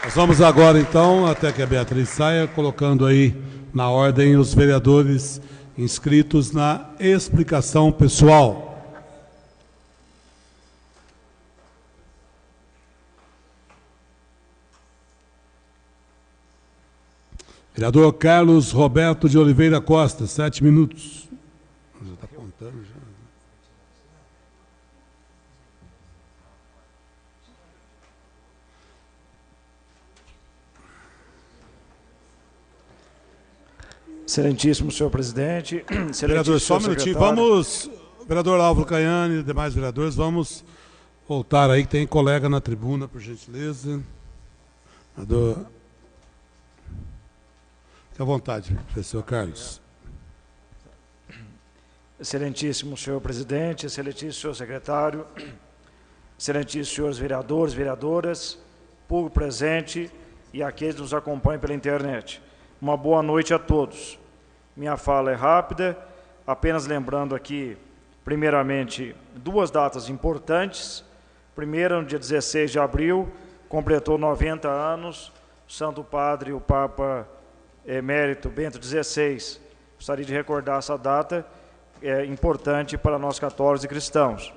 Nós vamos agora, então, até que a Beatriz saia, colocando aí na ordem os vereadores inscritos na explicação pessoal. Vereador Carlos Roberto de Oliveira Costa, 7 minutos. Já está contando já. Excelentíssimo senhor presidente. Vereador, só um minutinho. Vamos, vereador Álvaro Caiani e demais vereadores, vamos voltar aí, que tem colega na tribuna, por gentileza. Vereador, fique à vontade, professor Carlos. Excelentíssimo senhor presidente, excelentíssimo senhor secretário, excelentíssimos senhores vereadores, vereadoras, público presente e aqueles que nos acompanham pela internet. Uma boa noite a todos. Minha fala é rápida, apenas lembrando aqui, primeiramente, duas datas importantes. Primeira, no dia 16 de abril, completou 90 anos, o Santo Padre, o Papa Emérito Bento XVI. Gostaria de recordar essa data, importante para nós católicos e cristãos.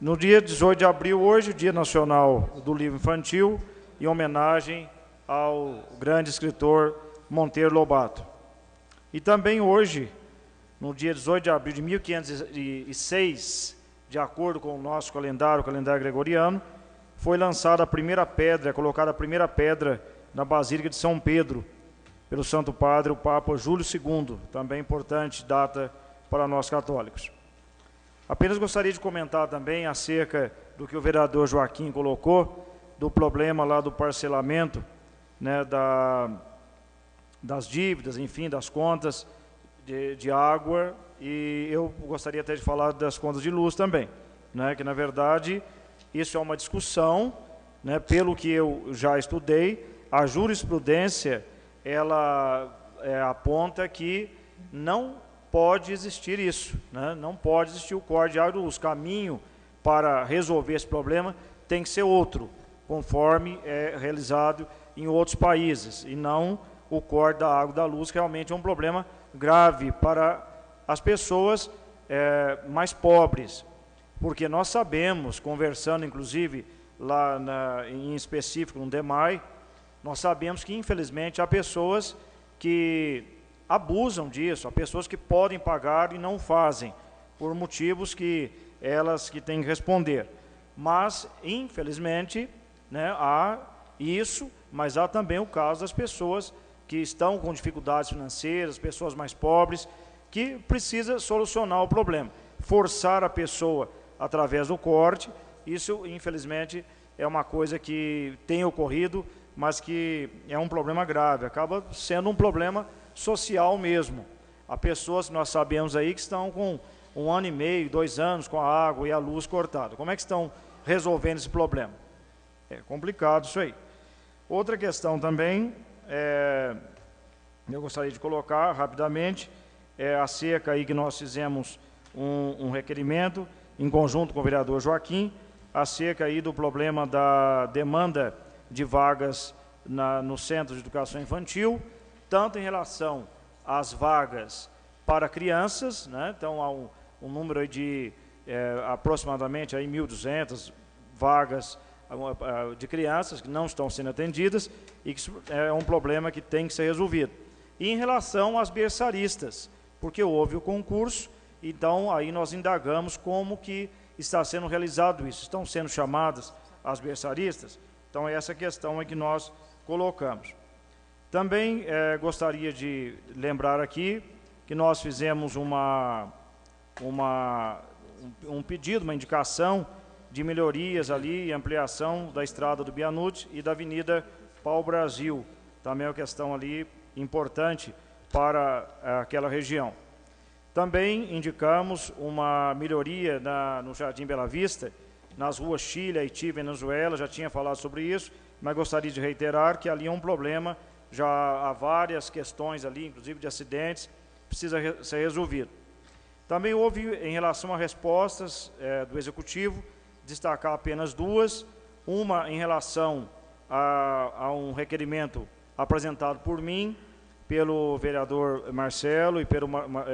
No dia 18 de abril, hoje, o Dia Nacional do Livro Infantil, em homenagem ao grande escritor Monteiro Lobato. E também hoje, no dia 18 de abril de 1506, de acordo com o nosso calendário, o calendário gregoriano, foi lançada a primeira pedra, colocada a primeira pedra na Basílica de São Pedro, pelo Santo Padre, o Papa Júlio II, também importante data para nós católicos. Apenas gostaria de comentar também acerca do que o vereador Joaquim colocou, do problema lá do parcelamento, né, das dívidas, enfim, das contas de água, e eu gostaria até de falar das contas de luz também, né, que na verdade isso é uma discussão, né, pelo que eu já estudei, a jurisprudência ela aponta que não pode existir isso, né, não pode existir o corte de água e luz. O caminho para resolver esse problema tem que ser outro, conforme é realizado em outros países, e não o corte da água e da luz, que realmente é um problema grave para as pessoas mais pobres, porque nós sabemos, conversando inclusive lá em específico no DEMAI, nós sabemos que infelizmente há pessoas que abusam disso, há pessoas que podem pagar e não fazem, por motivos que elas que têm que responder, mas infelizmente, né, há isso, mas há também o caso das pessoas que estão com dificuldades financeiras, pessoas mais pobres, que precisa solucionar o problema. Forçar a pessoa através do corte, isso, infelizmente, é uma coisa que tem ocorrido, mas que é um problema grave, acaba sendo um problema social mesmo. Há pessoas, nós sabemos aí, que estão com 1 ano e meio, 2 anos, com a água e a luz cortada. Como é que estão resolvendo esse problema? É complicado isso aí. Outra questão também, eu gostaria de colocar rapidamente, acerca aí que nós fizemos um requerimento, em conjunto com o vereador Joaquim, acerca aí do problema da demanda de vagas no Centro de Educação Infantil, tanto em relação às vagas para crianças, né? Então há um número aí de aproximadamente aí 1.200 vagas de crianças que não estão sendo atendidas e que é um problema que tem que ser resolvido. E em relação às berçaristas, porque houve o concurso, então aí nós indagamos como que está sendo realizado isso. Estão sendo chamadas as berçaristas? Então essa questão é que nós colocamos. Também gostaria de lembrar aqui que nós fizemos um pedido, uma indicação de melhorias ali e ampliação da estrada do Bianute e da Avenida Pau Brasil. Também é uma questão ali importante para aquela região. Também indicamos uma melhoria no Jardim Bela Vista, nas ruas Chile, Haiti e Venezuela, já tinha falado sobre isso, mas gostaria de reiterar que ali é um problema, já há várias questões ali, inclusive de acidentes, precisa ser resolvido. Também houve, em relação a respostas do Executivo, destacar apenas duas, uma em relação a um requerimento apresentado por mim, pelo vereador Marcelo e pelo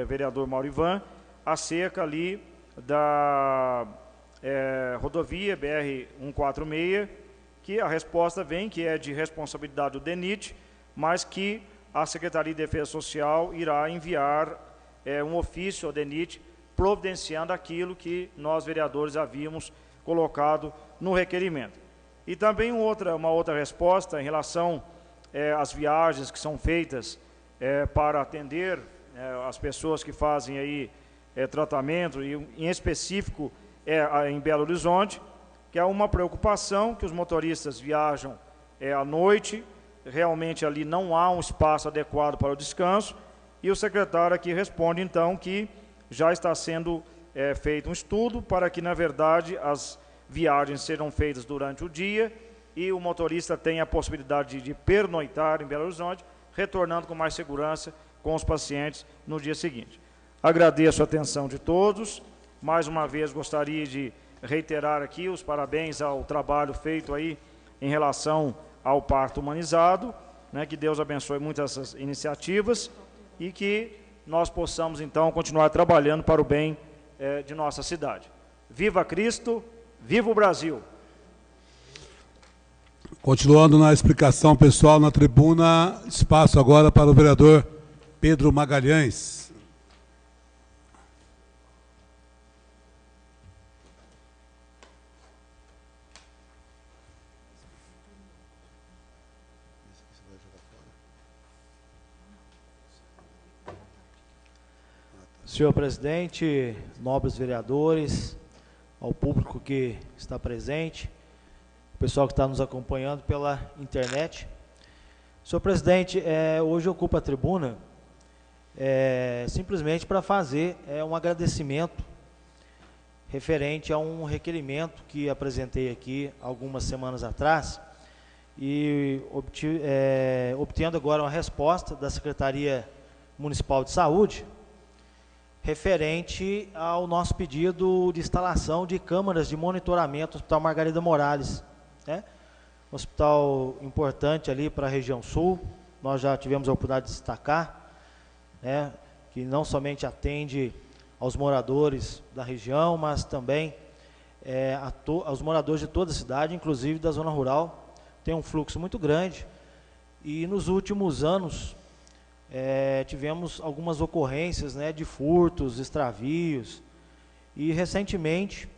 vereador Maurivan, acerca ali da rodovia BR-146, que a resposta vem que é de responsabilidade do DENIT, mas que a Secretaria de Defesa Social irá enviar um ofício ao DENIT providenciando aquilo que nós, vereadores, havíamos colocado no requerimento. E também uma outra resposta em relação às viagens que são feitas para atender as pessoas que fazem aí tratamento, e em específico em Belo Horizonte, que é uma preocupação que os motoristas viajam à noite, realmente ali não há um espaço adequado para o descanso, e o secretário aqui responde, então, que já está sendo feito um estudo para que, na verdade, as viagens sejam feitas durante o dia e o motorista tenha a possibilidade de pernoitar em Belo Horizonte, retornando com mais segurança com os pacientes no dia seguinte. Agradeço a atenção de todos. Mais uma vez, gostaria de reiterar aqui os parabéns ao trabalho feito aí em relação ao parto humanizado, né, que Deus abençoe muito essas iniciativas e que nós possamos, então, continuar trabalhando para o bem de nossa cidade. Viva Cristo, viva o Brasil! Continuando na explicação pessoal na tribuna, espaço agora para o vereador Pedro Magalhães. Senhor presidente, nobres vereadores, ao público que está presente, o pessoal que está nos acompanhando pela internet. Senhor presidente, hoje eu ocupo a tribuna simplesmente para fazer um agradecimento referente a um requerimento que apresentei aqui algumas semanas atrás e obtendo agora uma resposta da Secretaria Municipal de Saúde referente ao nosso pedido de instalação de câmaras de monitoramento no Hospital Margarida Morales, né? Um hospital importante ali para a região sul. Nós já tivemos a oportunidade de destacar, né, que não somente atende aos moradores da região, mas também aos moradores de toda a cidade, inclusive da zona rural. Tem um fluxo muito grande e nos últimos anos tivemos algumas ocorrências, né, de furtos, extravios, e recentemente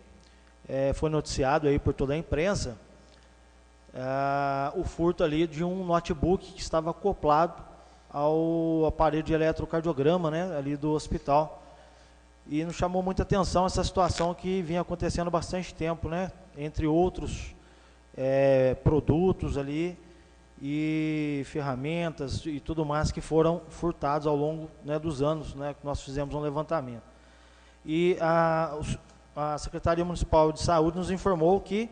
foi noticiado aí por toda a imprensa o furto ali de um notebook que estava acoplado ao aparelho de eletrocardiograma, né, ali do hospital. E nos chamou muita atenção essa situação que vinha acontecendo há bastante tempo, né, entre outros produtos ali e ferramentas e tudo mais que foram furtados ao longo, né, dos anos, né, que nós fizemos um levantamento. E a Secretaria Municipal de Saúde nos informou que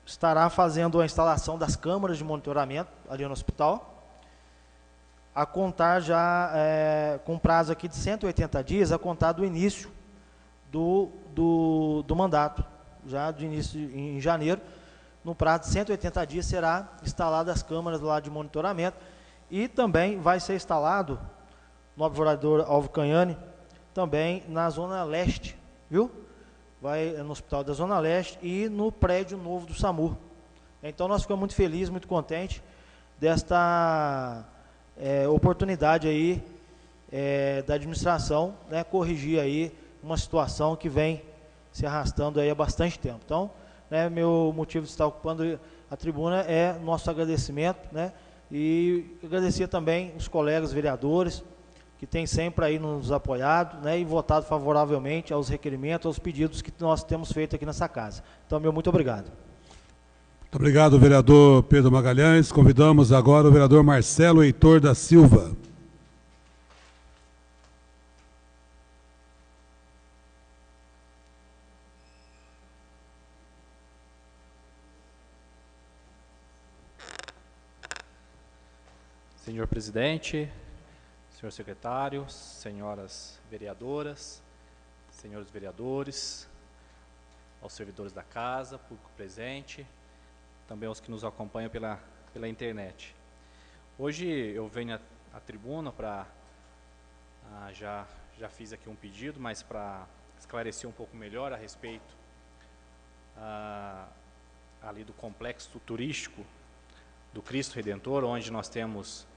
estará fazendo a instalação das câmaras de monitoramento ali no hospital, a contar já com prazo aqui de 180 dias, a contar do início do mandato, já do início em janeiro. No prazo de 180 dias será instalada as câmaras lá de monitoramento e também vai ser instalado, novo vereador Alvo Canhani, também na Zona Leste, viu? Vai no Hospital da Zona Leste e no prédio novo do SAMU. Então nós ficamos muito felizes, muito contentes desta oportunidade aí da administração, né, corrigir aí uma situação que vem se arrastando aí há bastante tempo. Então, meu motivo de estar ocupando a tribuna é nosso agradecimento, né, e agradecer também os colegas vereadores que têm sempre aí nos apoiado, né, e votado favoravelmente aos requerimentos, aos pedidos que nós temos feito aqui nessa casa. Então, muito obrigado. Muito obrigado, vereador Pedro Magalhães. Convidamos agora o vereador Marcelo Heitor da Silva. Senhor presidente, senhor secretário, senhoras vereadoras, senhores vereadores, aos servidores da casa, público presente, também aos que nos acompanham pela internet. Hoje eu venho à tribuna para, já fiz aqui um pedido, mas para esclarecer um pouco melhor a respeito ali do complexo turístico do Cristo Redentor, onde nós temos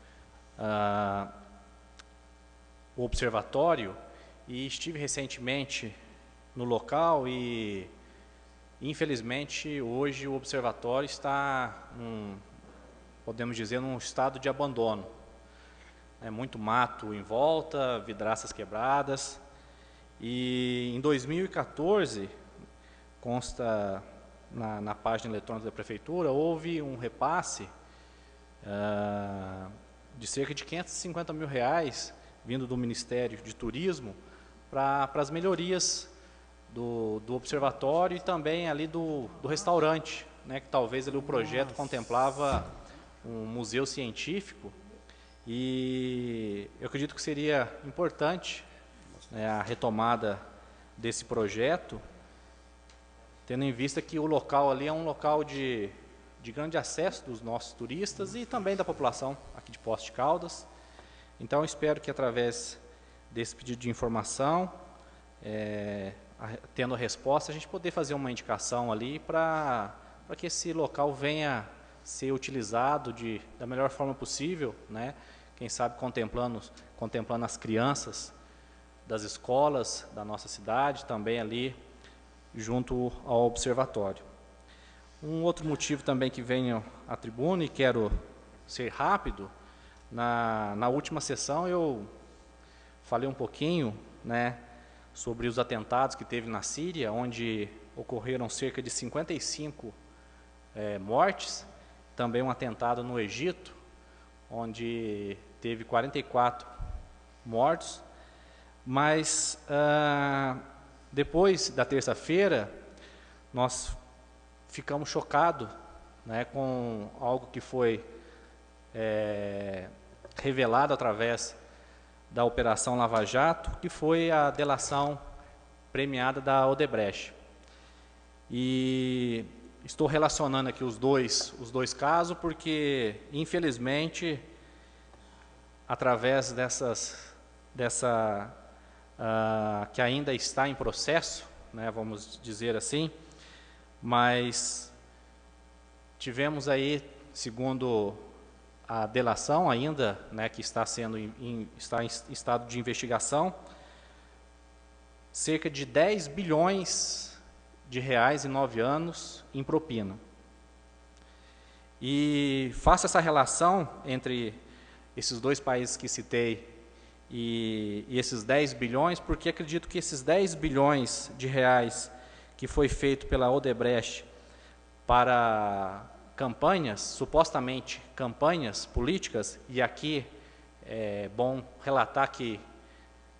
o observatório, e estive recentemente no local e, infelizmente, hoje o observatório está, podemos dizer, num estado de abandono. É muito mato em volta, vidraças quebradas, e em 2014, consta na página eletrônica da Prefeitura, houve um repasse de cerca de R$550 mil vindo do Ministério de Turismo para as melhorias do observatório e também ali do restaurante, né, que talvez ali o projeto contemplava um museu científico, e eu acredito que seria importante, né, a retomada desse projeto, tendo em vista que o local ali é um local de grande acesso dos nossos turistas e também da população aqui de Poços de Caldas. Então, eu espero que, através desse pedido de informação, tendo a resposta, a gente poder fazer uma indicação ali para que esse local venha ser utilizado da melhor forma possível, né? Quem sabe contemplando as crianças das escolas da nossa cidade, também ali junto ao observatório. Um outro motivo também que venho à tribuna, e quero ser rápido, na última sessão eu falei um pouquinho, né, sobre os atentados que teve na Síria, onde ocorreram cerca de 55 mortes, também um atentado no Egito, onde teve 44 mortos, mas depois da terça-feira nós ficamos chocados, né, com algo que foi revelado através da Operação Lava Jato, que foi a delação premiada da Odebrecht. E estou relacionando aqui os dois casos porque, infelizmente, através que ainda está em processo, né, vamos dizer assim, mas tivemos aí, segundo a delação ainda, né, que está está em estado de investigação, cerca de 10 bilhões de reais em 9 anos em propina. E faço essa relação entre esses dois países que citei e esses 10 bilhões, porque acredito que esses 10 bilhões de reais que foi feito pela Odebrecht para campanhas, supostamente campanhas políticas, e aqui é bom relatar que,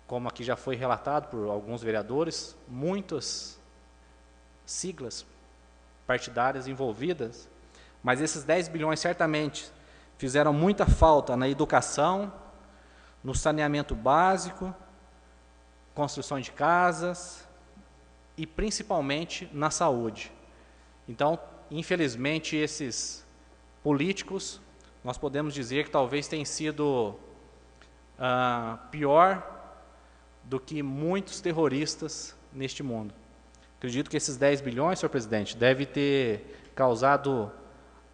como aqui já foi relatado por alguns vereadores, muitas siglas partidárias envolvidas, mas esses 10 bilhões certamente fizeram muita falta na educação, no saneamento básico, construção de casas e principalmente na saúde. Então, infelizmente, esses políticos, nós podemos dizer que talvez tenham sido pior do que muitos terroristas neste mundo. Acredito que esses 10 bilhões, senhor presidente, deve ter causado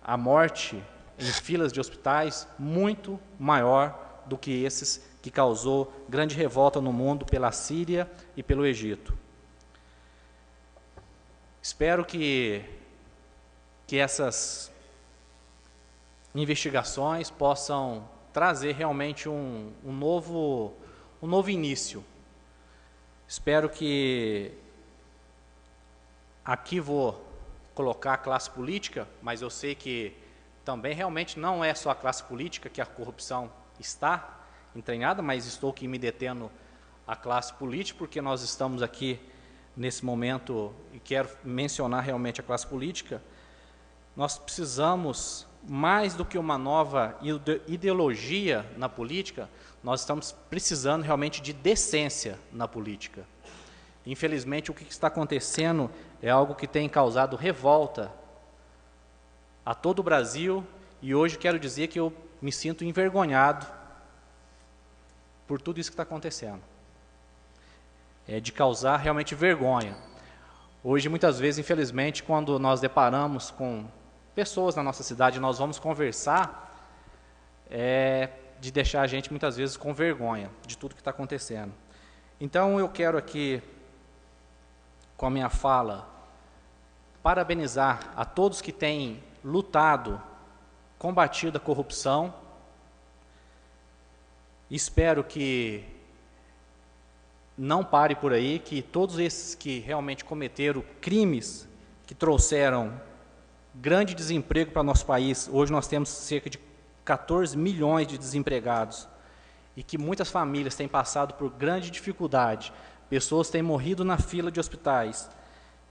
a morte em filas de hospitais muito maior do que esses que causou grande revolta no mundo pela Síria e pelo Egito. Espero que essas investigações possam trazer realmente um novo início. Espero que, aqui vou colocar a classe política, mas eu sei que também realmente não é só a classe política que a corrupção está entranhada, mas estou aqui me detendo a classe política, porque nós estamos aqui nesse momento e quero mencionar realmente a classe política. Nós precisamos, mais do que uma nova ideologia na política, nós estamos precisando realmente de decência na política. Infelizmente, o que está acontecendo é algo que tem causado revolta a todo o Brasil, e hoje quero dizer que eu me sinto envergonhado por tudo isso que está acontecendo. De causar realmente vergonha. Hoje, muitas vezes, infelizmente, quando nós deparamos com pessoas na nossa cidade, nós vamos conversar, de deixar a gente, muitas vezes, com vergonha de tudo que está acontecendo. Então, eu quero aqui, com a minha fala, parabenizar a todos que têm lutado, combatido a corrupção. Espero que não pare por aí, que todos esses que realmente cometeram crimes, que trouxeram grande desemprego para nosso país, hoje nós temos cerca de 14 milhões de desempregados, e que muitas famílias têm passado por grande dificuldade, pessoas têm morrido na fila de hospitais,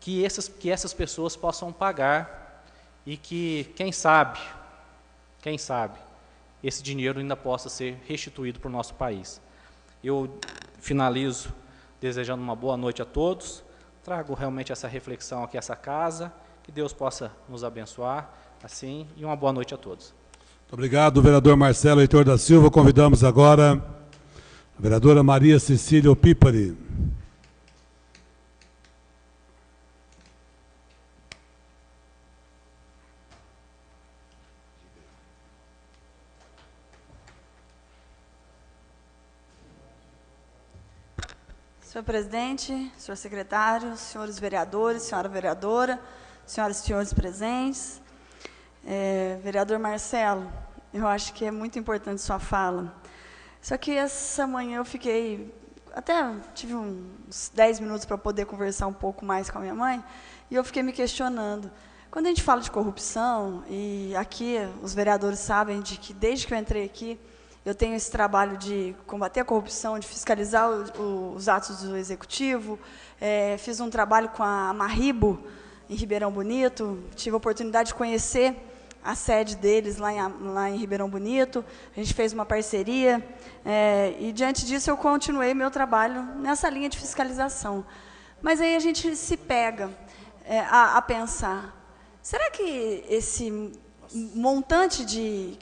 que essas pessoas possam pagar, e que, quem sabe, esse dinheiro ainda possa ser restituído para o nosso país. Eu finalizo desejando uma boa noite a todos, trago realmente essa reflexão aqui a essa casa, que Deus possa nos abençoar, assim, e uma boa noite a todos. Muito obrigado, vereador Marcelo Heitor da Silva. Convidamos agora a vereadora Maria Cecília Opípari. Senhor presidente, senhor secretário, senhores vereadores, senhora vereadora, senhoras e senhores presentes. Vereador Marcelo, eu acho que é muito importante sua fala. Só que essa manhã eu tive uns 10 minutos para poder conversar um pouco mais com a minha mãe, e eu fiquei me questionando. Quando a gente fala de corrupção, e aqui os vereadores sabem de que desde que eu entrei aqui, eu tenho esse trabalho de combater a corrupção, de fiscalizar os atos do Executivo. Fiz um trabalho com a Marribo, em Ribeirão Bonito. Tive a oportunidade de conhecer a sede deles lá em Ribeirão Bonito. A gente fez uma parceria. E, diante disso, eu continuei meu trabalho nessa linha de fiscalização. Mas aí a gente se pega a pensar, será que esse montante de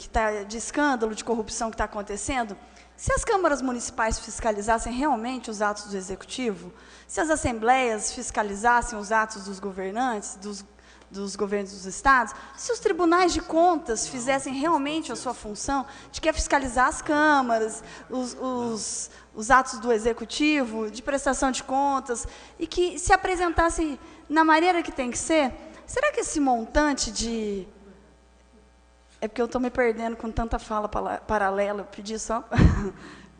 escândalo, de corrupção que está acontecendo, se as câmaras municipais fiscalizassem realmente os atos do Executivo, se as assembleias fiscalizassem os atos dos governantes, dos governos dos estados, se os tribunais de contas fizessem realmente a sua função, de que é fiscalizar as câmaras, os atos do Executivo, de prestação de contas, e que se apresentassem na maneira que tem que ser, será que esse montante de... É porque eu estou me perdendo com tanta fala paralela, eu pedi só...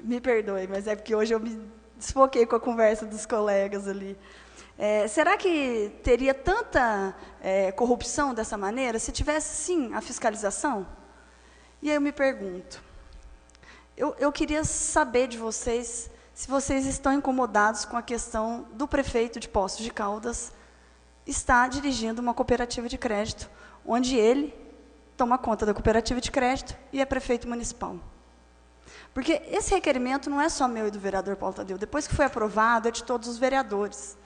me perdoe, mas é porque hoje eu me desfoquei com a conversa dos colegas ali. Será que teria tanta corrupção dessa maneira se tivesse, sim, a fiscalização? E aí eu me pergunto, eu queria saber de vocês se vocês estão incomodados com a questão do prefeito de Poços de Caldas estar dirigindo uma cooperativa de crédito, onde ele toma conta da cooperativa de crédito e é prefeito municipal. Porque esse requerimento não é só meu e do vereador Paulo Tadeu, depois que foi aprovado, é de todos os vereadores.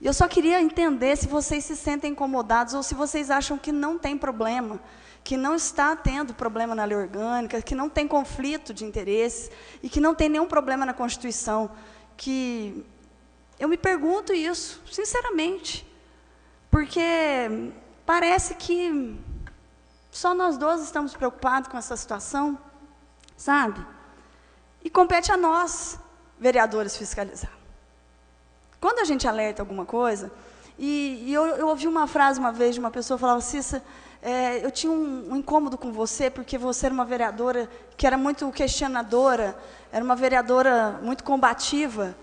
E eu só queria entender se vocês se sentem incomodados ou se vocês acham que não tem problema, que não está tendo problema na lei orgânica, que não tem conflito de interesses e que não tem nenhum problema na Constituição. Que eu me pergunto isso, sinceramente, porque parece que só nós dois estamos preocupados com essa situação, sabe? E compete a nós, vereadores, fiscalizar. Quando a gente alerta alguma coisa, e eu ouvi uma frase uma vez de uma pessoa, falava, Cissa, eu tinha um incômodo com você, porque você era uma vereadora que era muito questionadora, era uma vereadora muito combativa,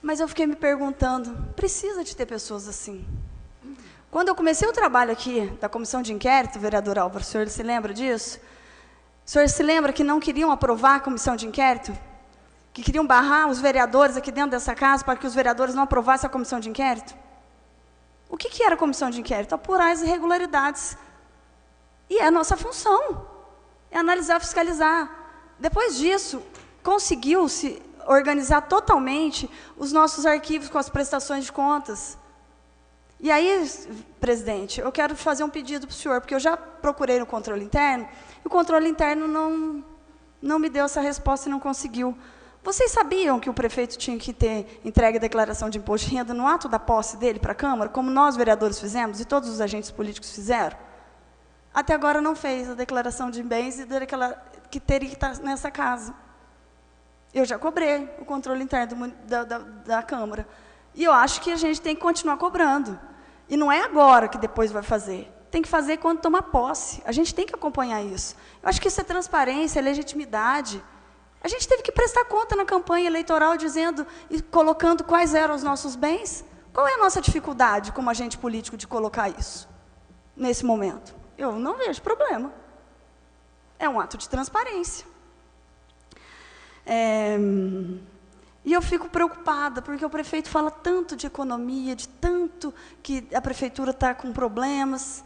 mas eu fiquei me perguntando, precisa de ter pessoas assim? Quando eu comecei o trabalho aqui da comissão de inquérito, vereador Álvaro, o senhor se lembra disso? O senhor se lembra que não queriam aprovar a comissão de inquérito? Que queriam barrar os vereadores aqui dentro dessa casa para que os vereadores não aprovassem a comissão de inquérito? O que era a comissão de inquérito? Apurar as irregularidades. E é a nossa função, é analisar, fiscalizar. Depois disso, conseguiu-se organizar totalmente os nossos arquivos com as prestações de contas. E aí, presidente, eu quero fazer um pedido para o senhor, porque eu já procurei no controle interno, e o controle interno não me deu essa resposta e não conseguiu. Vocês sabiam que o prefeito tinha que ter entregue a declaração de imposto de renda no ato da posse dele para a Câmara, como nós, vereadores, fizemos e todos os agentes políticos fizeram? Até agora não fez a declaração de bens e que teria que estar nessa casa. Eu já cobrei o controle interno da Câmara. E eu acho que a gente tem que continuar cobrando. E não é agora que depois vai fazer. Tem que fazer quando tomar posse. A gente tem que acompanhar isso. Eu acho que isso é transparência, é legitimidade. A gente teve que prestar conta na campanha eleitoral, dizendo e colocando quais eram os nossos bens. Qual é a nossa dificuldade como agente político de colocar isso, nesse momento? Eu não vejo problema. É um ato de transparência. E eu fico preocupada, porque o prefeito fala tanto de economia, de tanto que a prefeitura está com problemas,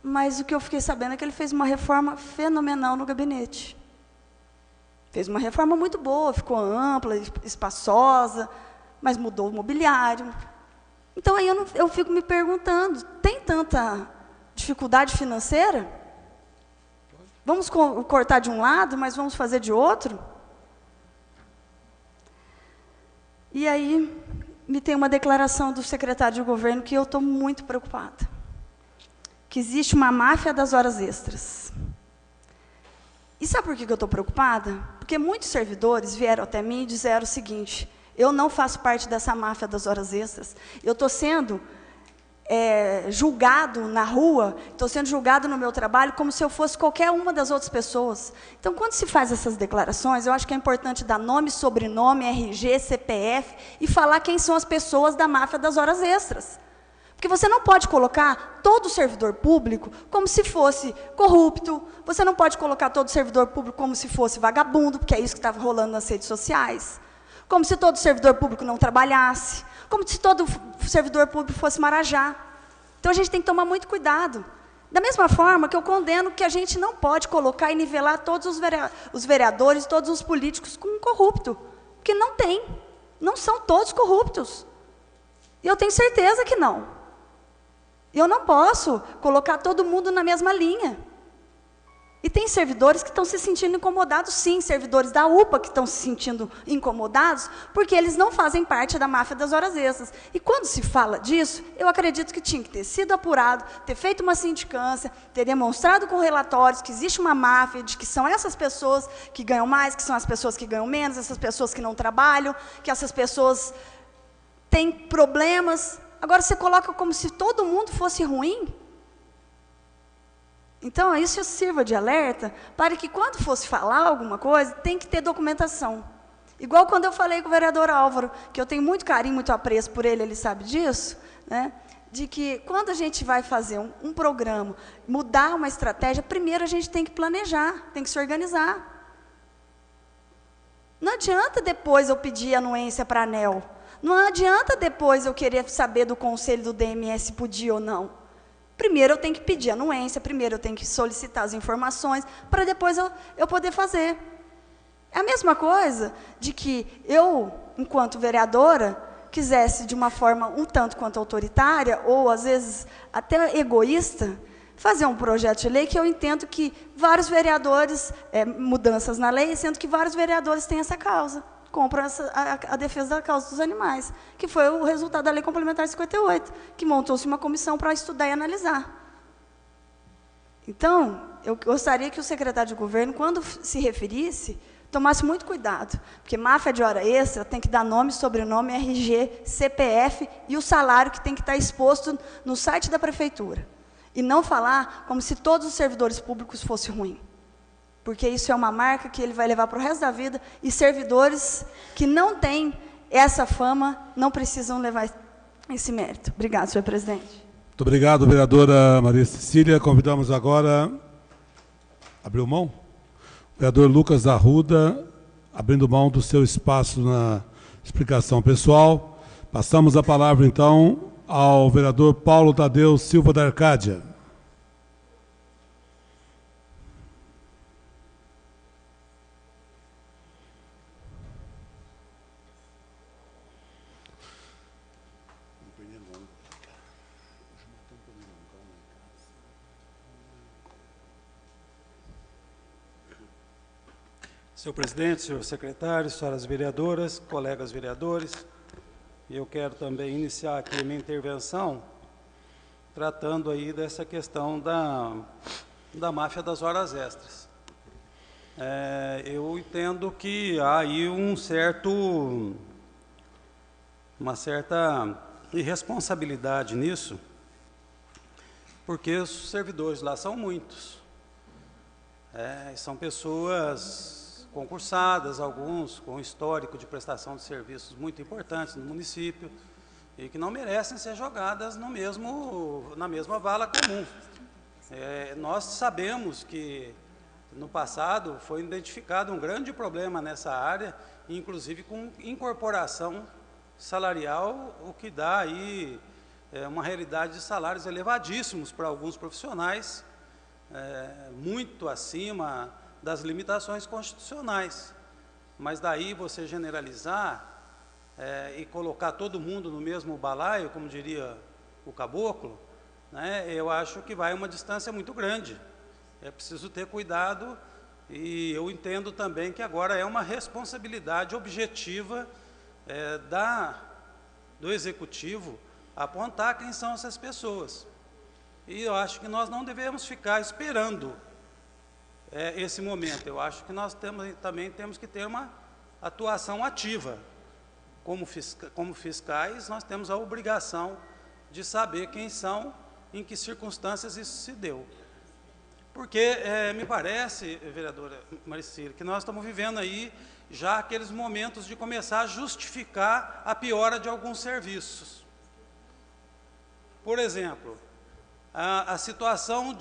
mas o que eu fiquei sabendo é que ele fez uma reforma fenomenal no gabinete. Fez uma reforma muito boa, ficou ampla, espaçosa, mas mudou o mobiliário. Então, aí eu fico me perguntando, tem tanta dificuldade financeira? Vamos cortar de um lado, mas vamos fazer de outro? E aí, me tem uma declaração do secretário de governo que eu estou muito preocupada. Que existe uma máfia das horas extras. E sabe por que eu estou preocupada? Porque muitos servidores vieram até mim e disseram o seguinte: eu não faço parte dessa máfia das horas extras. Eu estou sendo julgado na rua, estou sendo julgado no meu trabalho como se eu fosse qualquer uma das outras pessoas. Então, quando se faz essas declarações, eu acho que é importante dar nome, sobrenome, RG, CPF e falar quem são as pessoas da máfia das horas extras. Porque você não pode colocar todo servidor público como se fosse corrupto, você não pode colocar todo servidor público como se fosse vagabundo, porque é isso que estava rolando nas redes sociais, como se todo servidor público não trabalhasse, como se todo servidor público fosse marajá. Então, a gente tem que tomar muito cuidado. Da mesma forma que eu condeno que a gente não pode colocar e nivelar todos os vereadores, todos os políticos com um corrupto, porque não tem, não são todos corruptos. E eu tenho certeza que não. Eu não posso colocar todo mundo na mesma linha. E tem servidores que estão se sentindo incomodados, sim, servidores da UPA que estão se sentindo incomodados, porque eles não fazem parte da máfia das horas extras. E quando se fala disso, eu acredito que tinha que ter sido apurado, ter feito uma sindicância, ter demonstrado com relatórios que existe uma máfia, de que são essas pessoas que ganham mais, que são as pessoas que ganham menos, essas pessoas que não trabalham, que essas pessoas têm problemas. Agora, você coloca como se todo mundo fosse ruim. Então, isso sirva de alerta para que, quando fosse falar alguma coisa, tem que ter documentação. Igual quando eu falei com o vereador Álvaro, que eu tenho muito carinho, muito apreço por ele, ele sabe disso, né, de que, quando a gente vai fazer um programa, mudar uma estratégia, primeiro a gente tem que planejar, tem que se organizar. Não adianta depois eu pedir anuência para a ANEEL. Não adianta depois eu querer saber do conselho do DMS se podia ou não. Primeiro eu tenho que pedir anuência, primeiro eu tenho que solicitar as informações, para depois eu poder fazer. É a mesma coisa de que eu, enquanto vereadora, quisesse, de uma forma um tanto quanto autoritária, ou às vezes até egoísta, fazer um projeto de lei que eu entendo que vários vereadores, mudanças na lei, sendo que vários vereadores têm essa causa. Compram a defesa da causa dos animais, que foi o resultado da Lei Complementar 58, que montou-se uma comissão para estudar e analisar. Então, eu gostaria que o secretário de governo, quando se referisse, tomasse muito cuidado, porque máfia de hora extra tem que dar nome, sobrenome, RG, CPF e o salário que tem que estar exposto no site da prefeitura. E não falar como se todos os servidores públicos fossem ruins. Porque isso é uma marca que ele vai levar para o resto da vida, e servidores que não têm essa fama não precisam levar esse mérito. Obrigada, senhor presidente. Muito obrigado, vereadora Maria Cecília. Convidamos agora, abriu mão? O vereador Lucas Arruda, abrindo mão do seu espaço na explicação pessoal. Passamos a palavra, então, ao vereador Paulo Tadeu Silva da Arcádia. Senhor presidente, senhor secretário, senhoras vereadoras, colegas vereadores, eu quero também iniciar aqui a minha intervenção tratando aí dessa questão da máfia das horas extras. Eu entendo que há aí uma certa irresponsabilidade nisso, porque os servidores lá são muitos. São pessoas concursadas, alguns com histórico de prestação de serviços muito importantes no município e que não merecem ser jogadas na mesma vala comum. Nós sabemos que no passado foi identificado um grande problema nessa área, inclusive com incorporação salarial, o que dá aí uma realidade de salários elevadíssimos para alguns profissionais, muito acima das limitações constitucionais. Mas daí você generalizar e colocar todo mundo no mesmo balaio, como diria o caboclo, né, eu acho que vai uma distância muito grande. É preciso ter cuidado, e eu entendo também que agora é uma responsabilidade objetiva do Executivo apontar quem são essas pessoas. E eu acho que nós não devemos ficar esperando esse momento. Eu acho que nós também temos que ter uma atuação ativa. Como fiscais, nós temos a obrigação de saber quem são, em que circunstâncias isso se deu. Porque me parece, vereadora Maricília, que nós estamos vivendo aí já aqueles momentos de começar a justificar a piora de alguns serviços. Por exemplo, a situação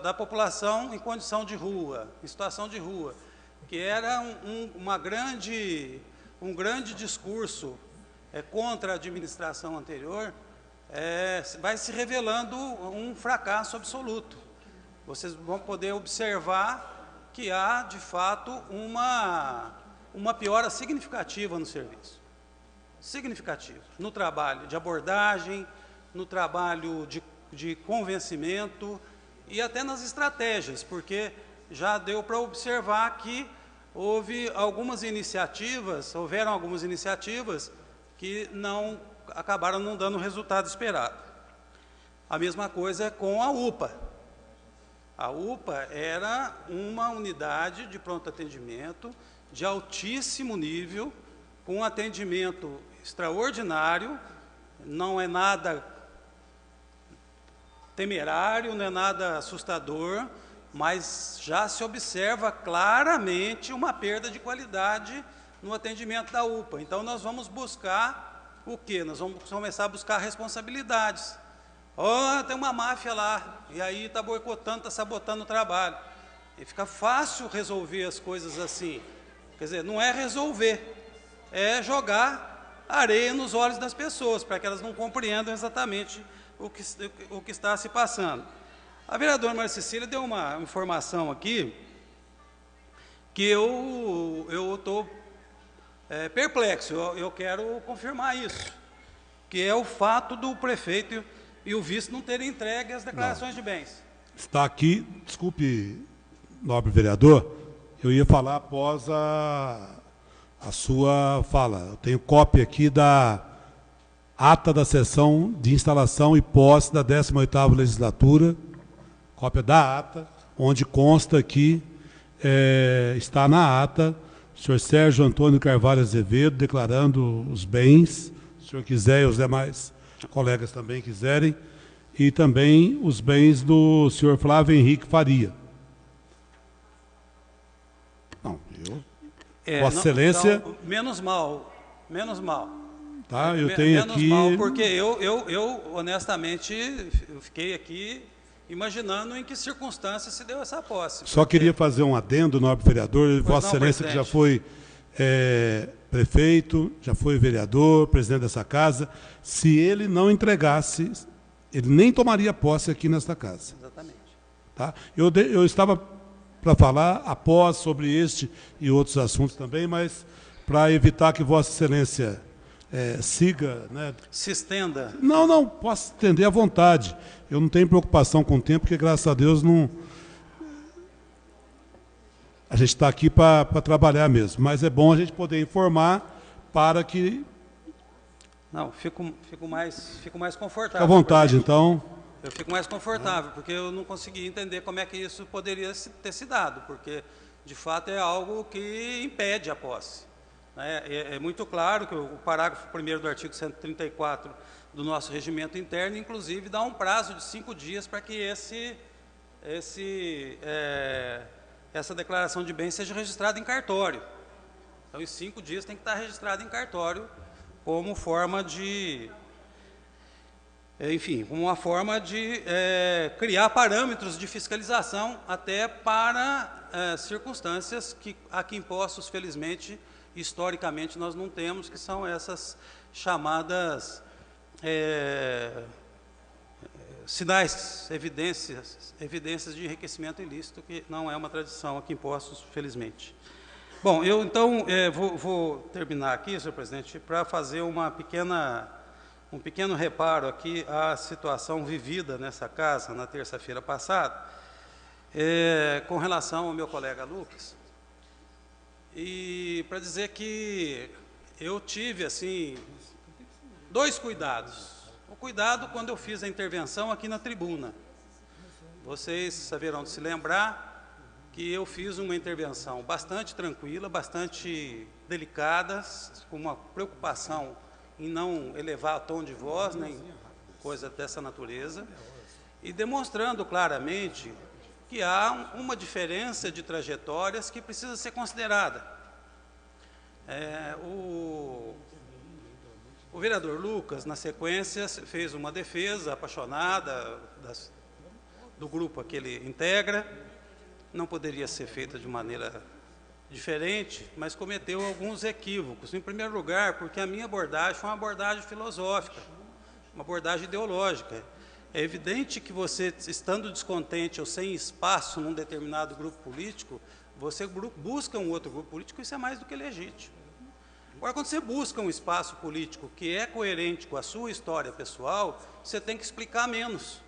da população em condição de rua, em situação de rua, que era um grande discurso contra a administração anterior, vai se revelando um fracasso absoluto. Vocês vão poder observar que há, de fato, uma piora significativa no serviço. Significativa. No trabalho de abordagem, no trabalho de convencimento e até nas estratégias, porque já deu para observar que houveram algumas iniciativas que acabaram não dando o resultado esperado. A mesma coisa com a UPA. A UPA era uma unidade de pronto atendimento de altíssimo nível, com atendimento extraordinário, não é nada temerário, não é nada assustador, mas já se observa claramente uma perda de qualidade no atendimento da UPA. Então, nós vamos buscar o quê? Nós vamos começar a buscar responsabilidades. Tem uma máfia lá, e aí está boicotando, está sabotando o trabalho. E fica fácil resolver as coisas assim. Quer dizer, não é resolver, é jogar areia nos olhos das pessoas, para que elas não compreendam exatamente o que está se passando. A vereadora Maricília deu uma informação aqui que eu estou perplexo, eu quero confirmar isso, que é o fato do prefeito e o vice não terem entregue as declarações de bens. Está aqui, desculpe, nobre vereador, eu ia falar após a sua fala. Eu tenho cópia aqui da ata da sessão de instalação e posse da 18ª legislatura, cópia da ata, onde consta que está na ata o senhor Sérgio Antônio Carvalho Azevedo declarando os bens, se o senhor quiser e os demais colegas também quiserem, e também os bens do senhor Flávio Henrique Faria. Não, Vossa Excelência... Então, menos mal. Tá, eu tenho menos aqui... mal, porque eu honestamente, eu fiquei aqui imaginando em que circunstâncias se deu essa posse. Só queria fazer um adendo, nobre vereador, Vossa Excelência, que já foi prefeito, já foi vereador, presidente dessa casa, se ele não entregasse, ele nem tomaria posse aqui nesta casa. Exatamente. Tá? Eu estava para falar após sobre este e outros assuntos também, mas para evitar que Vossa Excelência siga... Né? Se estenda. Não, posso estender à vontade. Eu não tenho preocupação com o tempo, porque, graças a Deus, não... A gente está aqui para trabalhar mesmo, mas é bom a gente poder informar para que... Não, fico mais confortável. Fique à vontade, então. Eu fico mais confortável, porque eu não consegui entender como é que isso poderia ter se dado, porque, de fato, é algo que impede a posse. É muito claro que o parágrafo 1º do artigo 134 do nosso regimento interno, inclusive, dá um prazo de 5 dias para que essa declaração de bens seja registrada em cartório. Então, em 5 dias tem que estar registrado em cartório como forma de... Enfim, uma forma de criar parâmetros de fiscalização até para circunstâncias que aqui em Poços, felizmente, historicamente, nós não temos, que são essas chamadas sinais, evidências de enriquecimento ilícito, que não é uma tradição aqui em Poços, felizmente. Bom, eu então vou terminar aqui, senhor presidente, para fazer um pequeno reparo aqui à situação vivida nessa casa na terça-feira passada, com relação ao meu colega Lucas, e para dizer que eu tive, assim, 2 cuidados. O cuidado quando eu fiz a intervenção aqui na tribuna. Vocês saberão de se lembrar que eu fiz uma intervenção bastante tranquila, bastante delicada, com uma preocupação em não elevar o tom de voz, nem coisa dessa natureza, e demonstrando claramente que há uma diferença de trajetórias que precisa ser considerada. O vereador Lucas, na sequência, fez uma defesa apaixonada do grupo a que ele integra, não poderia ser feita de maneira diferente, mas cometeu alguns equívocos. Em primeiro lugar, porque a minha abordagem foi uma abordagem filosófica, uma abordagem ideológica. É evidente que você, estando descontente ou sem espaço num determinado grupo político, você busca um outro grupo político, isso é mais do que legítimo. Agora, quando você busca um espaço político que é coerente com a sua história pessoal, você tem que explicar menos.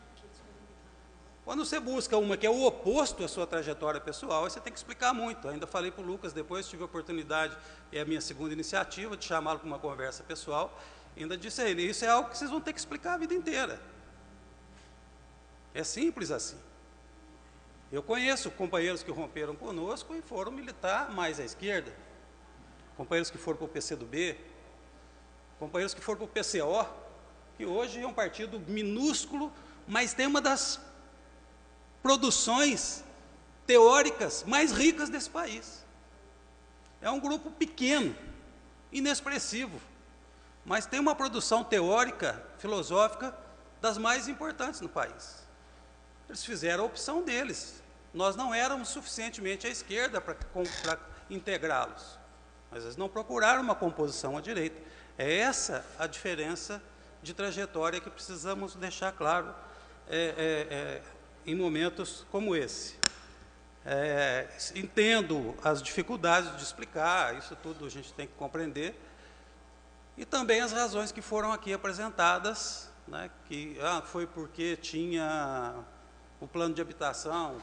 Quando você busca uma que é o oposto à sua trajetória pessoal, você tem que explicar muito. Ainda falei para o Lucas, depois tive a oportunidade, é a minha segunda iniciativa, de chamá-lo para uma conversa pessoal, ainda disse a ele, isso é algo que vocês vão ter que explicar a vida inteira. É simples assim. Eu conheço companheiros que romperam conosco e foram militar mais à esquerda, companheiros que foram para o PCdoB, companheiros que foram para o PCO, que hoje é um partido minúsculo, mas tem uma das produções teóricas mais ricas desse país. É um grupo pequeno, inexpressivo, mas tem uma produção teórica, filosófica, das mais importantes no país. Eles fizeram a opção deles. Nós não éramos suficientemente à esquerda para integrá-los, mas eles não procuraram uma composição à direita. É essa a diferença de trajetória que precisamos deixar claro em momentos como esse. Entendo as dificuldades de explicar, isso tudo a gente tem que compreender, e também as razões que foram aqui apresentadas, né, que foi porque tinha o plano de habitação.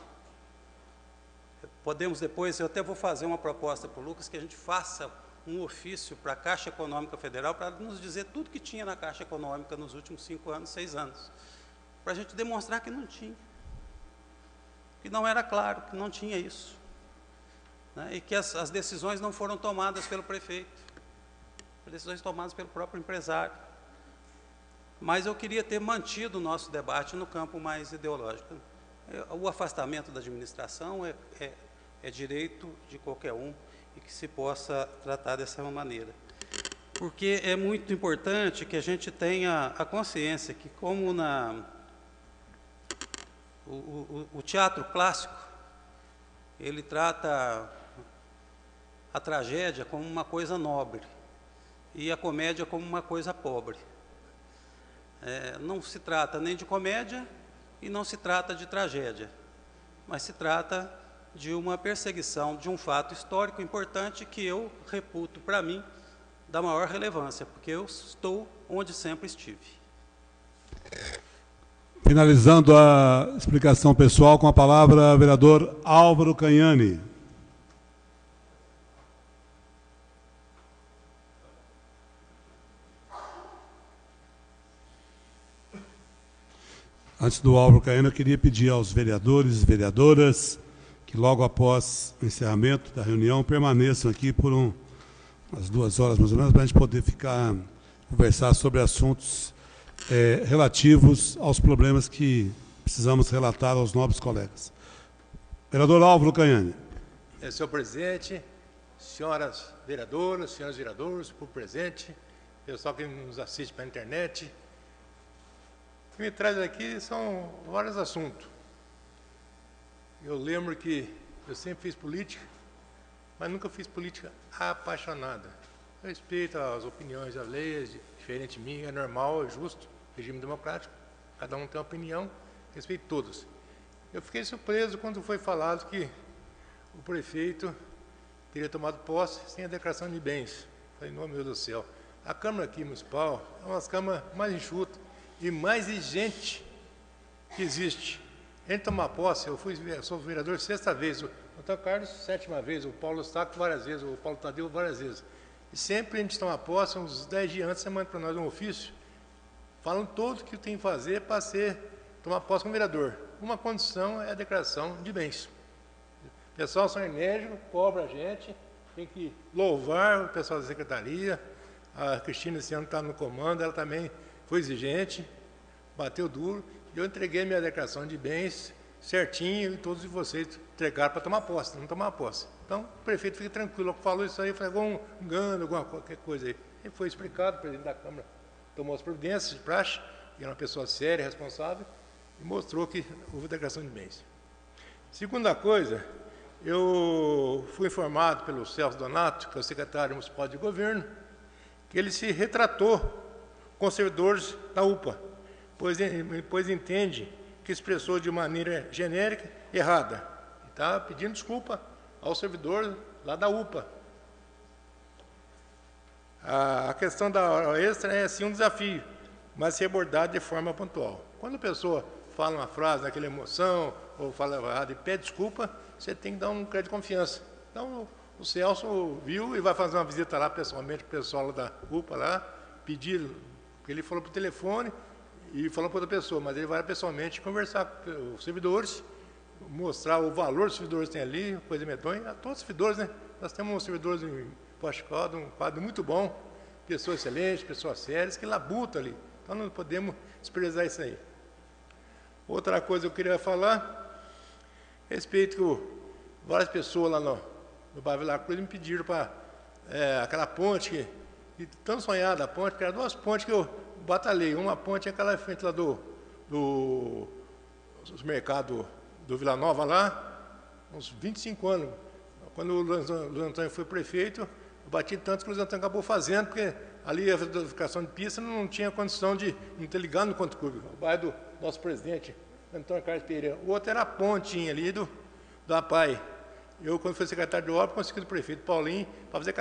Podemos depois, eu até vou fazer uma proposta para o Lucas, que a gente faça um ofício para a Caixa Econômica Federal, para nos dizer tudo que tinha na Caixa Econômica nos últimos 5 anos, 6 anos, para a gente demonstrar que não tinha, que não era claro, que não tinha isso, né, e que as decisões não foram tomadas pelo prefeito, decisões tomadas pelo próprio empresário. Mas eu queria ter mantido o nosso debate no campo mais ideológico. O afastamento da administração é direito de qualquer um e que se possa tratar dessa maneira. Porque é muito importante que a gente tenha a consciência que, como o teatro clássico, ele trata a tragédia como uma coisa nobre e a comédia como uma coisa pobre. Não se trata nem de comédia e não se trata de tragédia, mas se trata de uma perseguição de um fato histórico importante que eu reputo, para mim, da maior relevância, porque eu estou onde sempre estive. Finalizando a explicação pessoal, com a palavra, vereador Álvaro Canhani. Antes do Álvaro Caiano, eu queria pedir aos vereadores e vereadoras que logo após o encerramento da reunião permaneçam aqui por umas 2 horas mais ou menos, para a gente poder conversar sobre assuntos relativos aos problemas que precisamos relatar aos nobres colegas. Vereador Álvaro Caiano. Senhor presidente, senhoras vereadoras, senhores vereadores, por presente, pessoal que nos assiste pela internet. O que me traz aqui são vários assuntos. Eu lembro que eu sempre fiz política, mas nunca fiz política apaixonada. Eu respeito as opiniões alheias, diferente de mim, é normal, é justo, regime democrático, cada um tem uma opinião, respeito todos. Eu fiquei surpreso quando foi falado que o prefeito teria tomado posse sem a declaração de bens. Falei, meu Deus do céu, a Câmara aqui municipal é uma das câmaras mais enxutas e mais exigente que existe. Em tomar posse, sou vereador 6ª vez, o Antônio Carlos 7ª vez, o Paulo Staco várias vezes, o Paulo Tadeu várias vezes. E sempre a gente toma posse, uns 10 dias antes, você manda para nós um ofício, falando tudo o que tem que fazer para tomar posse como vereador. Uma condição é a declaração de bens. O pessoal são enérgicos, cobra a gente, tem que louvar o pessoal da secretaria. A Cristina esse ano está no comando, ela também foi exigente, bateu duro. Eu entreguei minha declaração de bens certinho e todos vocês entregaram para tomar posse, não tomar posse. Então, o prefeito fica tranquilo, falou isso aí, foi algum engano, qualquer coisa aí. Ele foi explicado, o presidente da Câmara tomou as providências de praxe, e era uma pessoa séria, responsável, e mostrou que houve declaração de bens. Segunda coisa, eu fui informado pelo Celso Donato, que é o secretário municipal de governo, que ele se retratou com os servidores da UPA, pois entende que expressou de maneira genérica errada. Está pedindo desculpa aos servidores lá da UPA. A questão da hora extra é sim um desafio, mas se abordado de forma pontual. Quando a pessoa fala uma frase naquela emoção, ou fala errado e pede desculpa, você tem que dar um crédito de confiança. Então, o Celso viu e vai fazer uma visita lá pessoalmente, o pessoal da UPA lá, pedir, porque ele falou por telefone e falou para outra pessoa, mas ele vai pessoalmente conversar com os servidores, mostrar o valor que os servidores têm ali, coisa medonha, a todos os servidores, né? Nós temos servidores em Poste Caldas, um quadro muito bom, pessoas excelentes, pessoas sérias, que labutam ali. Então, não podemos desprezar isso aí. Outra coisa que eu queria falar, respeito que várias pessoas lá no bairro Vila Cruz me pediram para aquela ponte, que tão sonhada a ponte, que eram 2 pontes que eu batalhei. Uma ponte é aquela frente lá dos mercados do Vila Nova lá, uns 25 anos. Quando o Luiz Antônio foi prefeito, eu bati tanto que o Luiz Antônio acabou fazendo, porque ali a edificação de pista não tinha condição de não ter ligado no conto público. O bairro do nosso presidente, Antônio Carlos Pereira. O outro era a pontinha ali do APAI. Eu, quando fui secretário de obra, consegui do prefeito Paulinho para fazer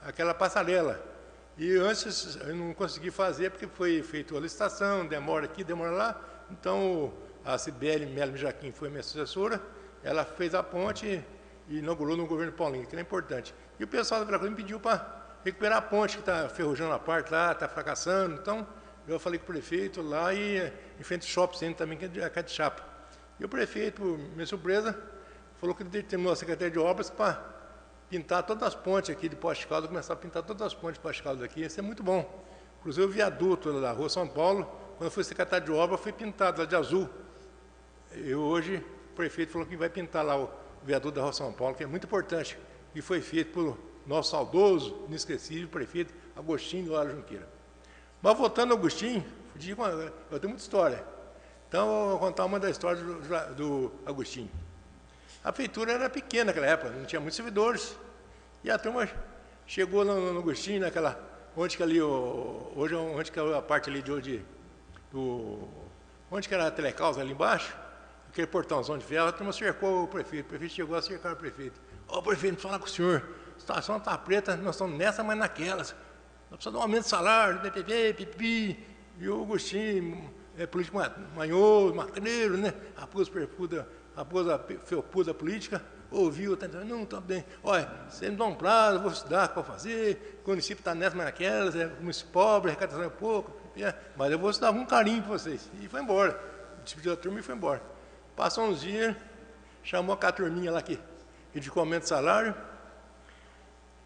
aquela passarela. E antes eu não consegui fazer, porque foi feita a licitação, demora aqui, demora lá. Então, a Cibele Melo Jaquim foi minha sucessora, ela fez a ponte e inaugurou no governo Paulinho, que é importante. E o pessoal da Vila Cruz me pediu para recuperar a ponte, que está ferrujando a parte lá, está fracassando. Então, eu falei com o prefeito lá e em frente ao shopping center também, que é de chapa. E o prefeito, por minha surpresa, falou que determinou a Secretaria de Obras para pintar todas as pontes aqui de Poste Caldas, começar a pintar todas as pontes de Poste Caldas aqui. Isso é muito bom. Inclusive o viaduto da Rua São Paulo, quando eu fui secretário de obra, foi pintado lá de azul. E hoje o prefeito falou que vai pintar lá o viaduto da Rua São Paulo, que é muito importante, e foi feito pelo nosso saudoso, inesquecível prefeito Agostinho do Lara Junqueira. Mas voltando ao Agostinho, eu tenho muita história. Então eu vou contar uma da história do Agostinho. A prefeitura era pequena naquela época, não tinha muitos servidores. E a turma chegou no Agostinho, onde que ali, hoje, onde que é a parte ali de hoje, onde que era a Telecausa ali embaixo, aquele portãozão de ferro, a turma cercou o prefeito chegou a cercar o prefeito. Ô prefeito, falar com o senhor, a situação está preta, nós estamos nessa, mas naquelas. Nós precisamos de um aumento de salário, pipi. E o Agostinho, político manhoso, matreiro, né? Após a felpuda política, ouviu, não, está bem. Olha, você me dá um prazo, eu vou estudar para fazer, o município está nessa, mas naquelas, é município pobre, a arrecadação é pouco, mas eu vou estudar com carinho para vocês. E foi embora. despediu da turma e foi embora. Passou uns dias, chamou a turminha lá que de aumento de salário,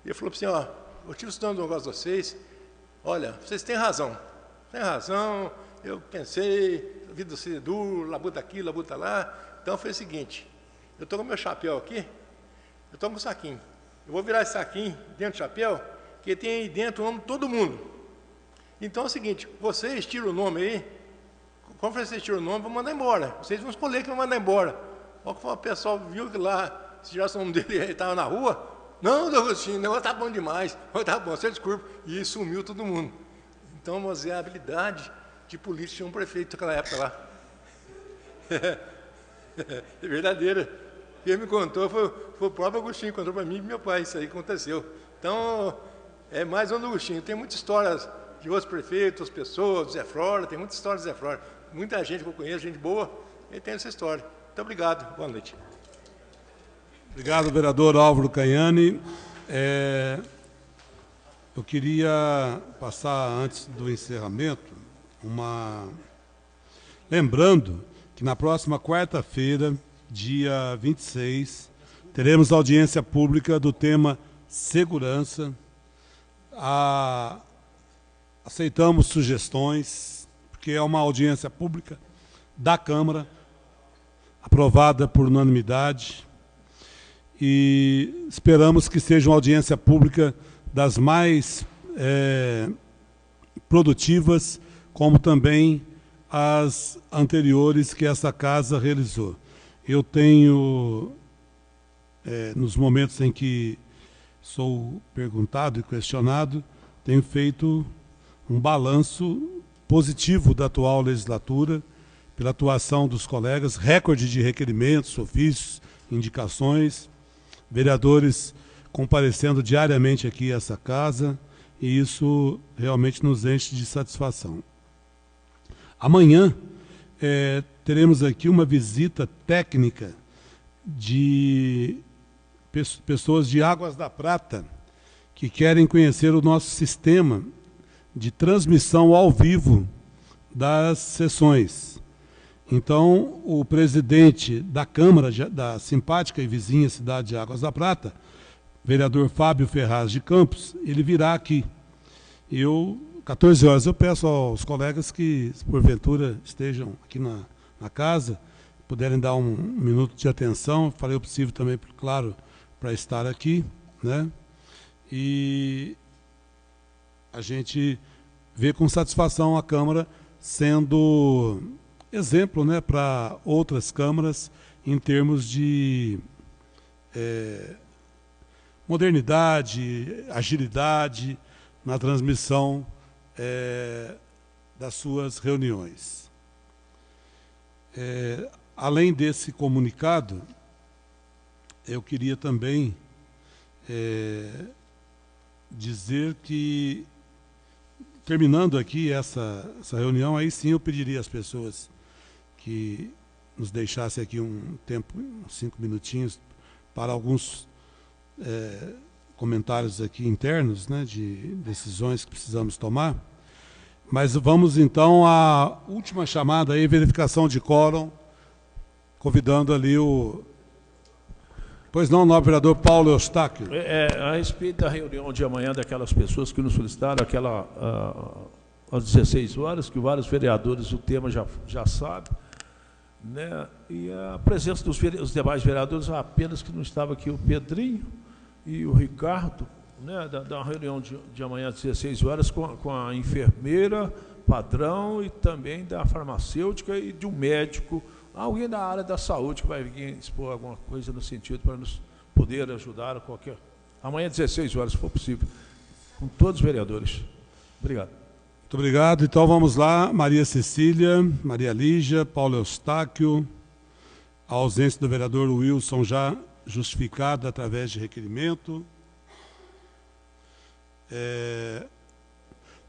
e ele falou assim, ó, eu estive estudando um negócio de vocês, olha, vocês têm razão, eu pensei, a vida do ser duro, labuta aqui, labuta lá, então foi o seguinte, eu estou com meu chapéu aqui, eu estou com um saquinho, eu vou virar esse saquinho dentro do chapéu, que tem aí dentro o nome de todo mundo. Então é o seguinte, vocês tiram o nome aí, quando vocês tiram o nome, vão mandar embora, vocês vão escolher que vão mandar embora. O pessoal viu que lá, se tirasse o nome dele, ele estava na rua, não, Dom Agostinho, o negócio está bom demais, está bom, você desculpa, e sumiu todo mundo. Então, vamos ver a habilidade de política de um prefeito naquela época lá. É verdadeira. Quem me contou foi o próprio Agostinho, contou para mim e meu pai, isso aí aconteceu. Então, é mais um do Agostinho. Tem muitas histórias de outros prefeitos, outras pessoas, do Zé Flora, tem muitas histórias do Zé Flora. Muita gente que eu conheço, gente boa, ele tem essa história. Muito obrigado, boa noite. Obrigado, vereador Álvaro Canhani. Eu queria passar, antes do encerramento, lembrando que na próxima quarta-feira, dia 26, teremos audiência pública do tema segurança. Aceitamos sugestões, porque é uma audiência pública da Câmara, aprovada por unanimidade, e esperamos que seja uma audiência pública das mais produtivas, como também as anteriores que essa casa realizou. Eu tenho, nos momentos em que sou perguntado e questionado, tenho feito um balanço positivo da atual legislatura, pela atuação dos colegas, recorde de requerimentos, ofícios, indicações, vereadores comparecendo diariamente aqui a essa casa, e isso realmente nos enche de satisfação. Amanhã teremos aqui uma visita técnica de pessoas de Águas da Prata que querem conhecer o nosso sistema de transmissão ao vivo das sessões. Então, o presidente da Câmara, da simpática e vizinha cidade de Águas da Prata, vereador Fábio Ferraz de Campos, ele virá aqui. 14 horas, eu peço aos colegas que, porventura, estejam aqui na casa, puderem dar um minuto de atenção, farei o possível também, claro, para estar aqui, né? E a gente vê com satisfação a Câmara sendo exemplo, né, para outras câmaras em termos de modernidade, agilidade na transmissão das suas reuniões. Além desse comunicado, eu queria também dizer que, terminando aqui essa reunião, aí sim eu pediria às pessoas que nos deixassem aqui um tempo, uns 5 minutinhos, para alguns comentários aqui internos, né, de decisões que precisamos tomar. Mas vamos então à última chamada aí, verificação de quórum, convidando ali o... Pois não, nobre vereador Paulo Eustáquio. A respeito da reunião de amanhã daquelas pessoas que nos solicitaram, às 16 horas, que vários vereadores o tema já sabem, né? E a presença dos demais vereadores, apenas que não estava aqui o Pedrinho e o Ricardo, né? Da reunião de amanhã às 16 horas com a enfermeira, padrão, e também da farmacêutica e de um médico, alguém da área da saúde que vai vir expor alguma coisa no sentido para nos poder ajudar a qualquer... Amanhã às 16 horas, se for possível, com todos os vereadores. Obrigado. Muito obrigado. Então vamos lá. Maria Cecília, Maria Lígia, Paulo Eustáquio. A ausência do vereador Wilson já justificada através de requerimento.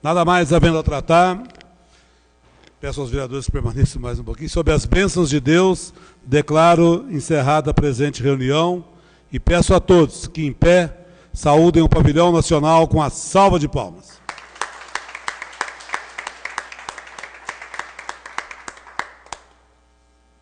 Nada mais havendo a tratar. Peço aos vereadores que permaneçam mais um pouquinho. Sob as bênçãos de Deus, declaro encerrada a presente reunião e peço a todos que, em pé, saúdem o pavilhão nacional com a salva de palmas.